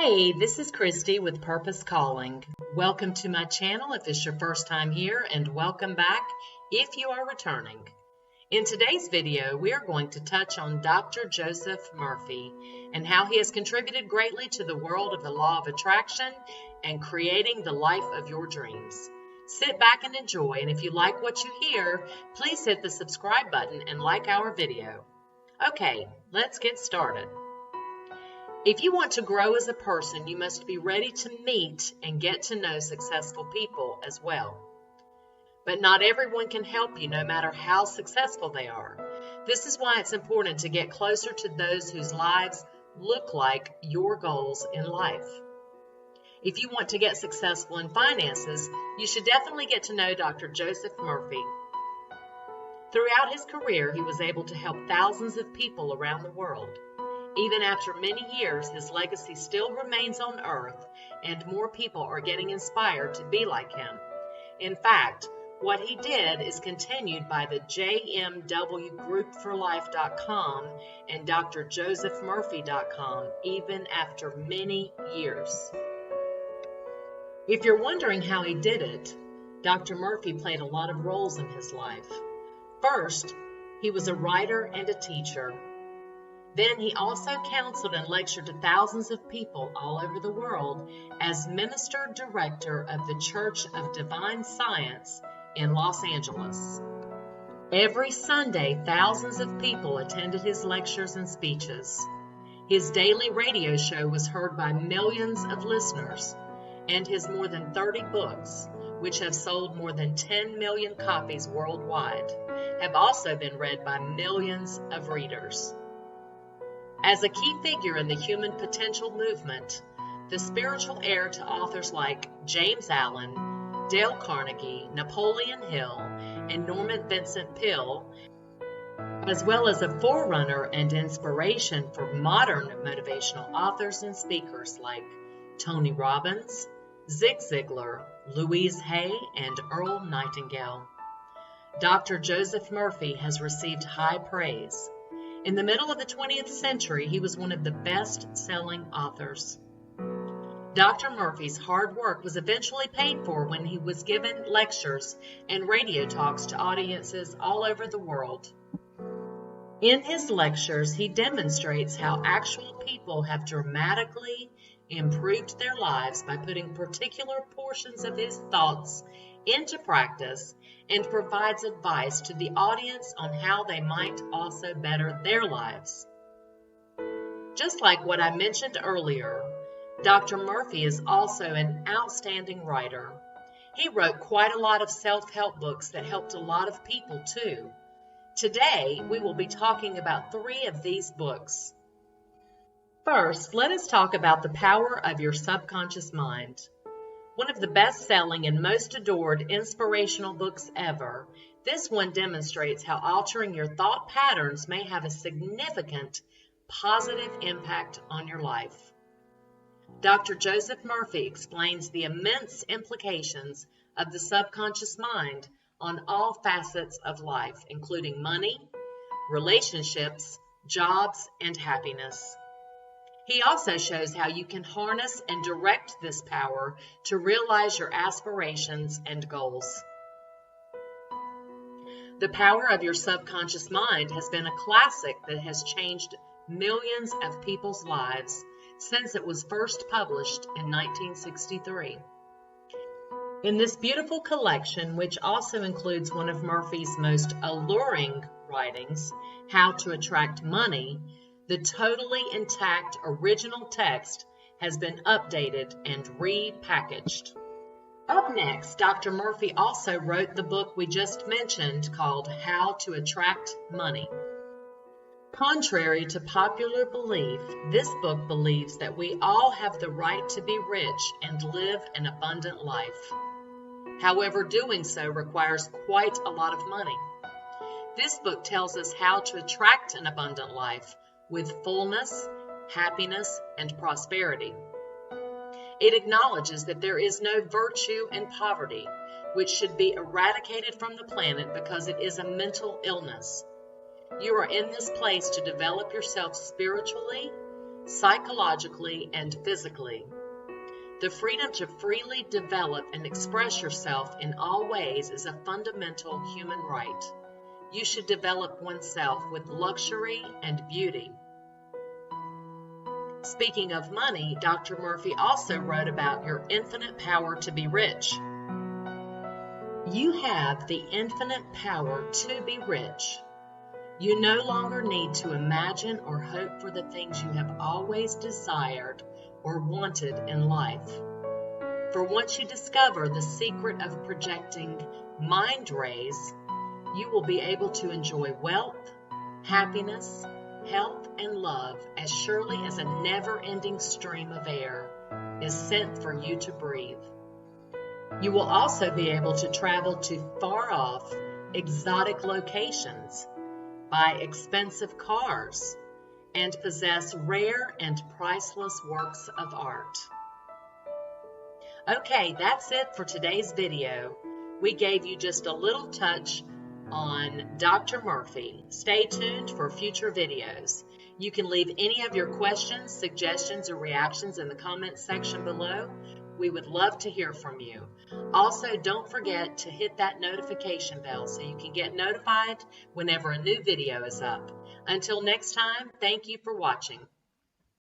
Hey, this is Christy with Purpose Calling. Welcome to my channel if it's your first time here, and welcome back if you are returning. In today's video, we are going to touch on Dr. Joseph Murphy and how he has contributed greatly to the world of the law of attraction and creating the life of your dreams. Sit back and enjoy, and if you like what you hear, please hit the subscribe button and like our video. Okay, let's get started. If you want to grow as a person, you must be ready to meet and get to know successful people as well. But not everyone can help you, no matter how successful they are. This is why it's important to get closer to those whose lives look like your goals in life. If you want to get successful in finances, you should definitely get to know Dr. Joseph Murphy. Throughout his career, he was able to help thousands of people around the world. Even after many years, his legacy still remains on earth, and more people are getting inspired to be like him. In fact, what he did is continued by the jmwgroupforlife.com and drjosephmurphy.com even after many years. If you're wondering how he did it, Dr. Murphy played a lot of roles in his life. First, he was a writer and a teacher. Then he also counseled and lectured to thousands of people all over the world as minister director of the Church of Divine Science in Los Angeles. Every Sunday, thousands of people attended his lectures and speeches. His daily radio show was heard by millions of listeners, and his more than 30 books, which have sold more than 10 million copies worldwide, have also been read by millions of readers. As a key figure in the human potential movement, the spiritual heir to authors like James Allen, Dale Carnegie, Napoleon Hill, and Vincent Peale, as well as a forerunner and inspiration for modern motivational authors and speakers like Tony Robbins, Zig Ziglar, Louise Hay, and Earl Nightingale. Dr. Joseph Murphy has received high praise. In the middle of the 20th century, he was one of the best-selling authors. Dr. Murphy's hard work was eventually paid for when he was given lectures and radio talks to audiences all over the world. In his lectures, he demonstrates how actual people have dramatically improved their lives by putting particular portions of his thoughts into practice, and provides advice to the audience on how they might also better their lives. Just like what I mentioned earlier, Dr. Murphy is also an outstanding writer. He wrote quite a lot of self-help books that helped a lot of people too. Today, we will be talking about 3 of these books. First, let us talk about the power of your subconscious mind. One of the best-selling and most adored inspirational books ever, this one demonstrates how altering your thought patterns may have a significant positive impact on your life. Dr. Joseph Murphy explains the immense implications of the subconscious mind on all facets of life, including money, relationships, jobs, and happiness. He also shows how you can harness and direct this power to realize your aspirations and goals. The Power of Your Subconscious Mind has been a classic that has changed millions of people's lives since it was first published in 1963. In this beautiful collection, which also includes one of Murphy's most alluring writings, How to Attract Money, the totally intact original text has been updated and repackaged. Up next, Dr. Murphy also wrote the book we just mentioned called How to Attract Money. Contrary to popular belief, this book believes that we all have the right to be rich and live an abundant life. However, doing so requires quite a lot of money. This book tells us how to attract an abundant life with fullness, happiness, and prosperity. It acknowledges that there is no virtue in poverty, which should be eradicated from the planet because it is a mental illness. You are in this place to develop yourself spiritually, psychologically and physically. The freedom to freely develop and express yourself in all ways is a fundamental human right. You should develop oneself with luxury and beauty. Speaking of money, Dr. Murphy also wrote about your infinite power to be rich. You have the infinite power to be rich. You no longer need to imagine or hope for the things you have always desired or wanted in life. For once you discover the secret of projecting mind rays, you will be able to enjoy wealth, happiness, health, and love as surely as a never-ending stream of air is sent for you to breathe. You will also be able to travel to far-off, exotic locations, buy expensive cars, and possess rare and priceless works of art. Okay, that's it for today's video. We gave you just a little touch on Dr. Murphy. Stay tuned for future videos. You can leave any of your questions, suggestions, or reactions in the comments section below. We would love to hear from you. Also, don't forget to hit that notification bell so you can get notified whenever a new video is up. Until next time, thank you for watching.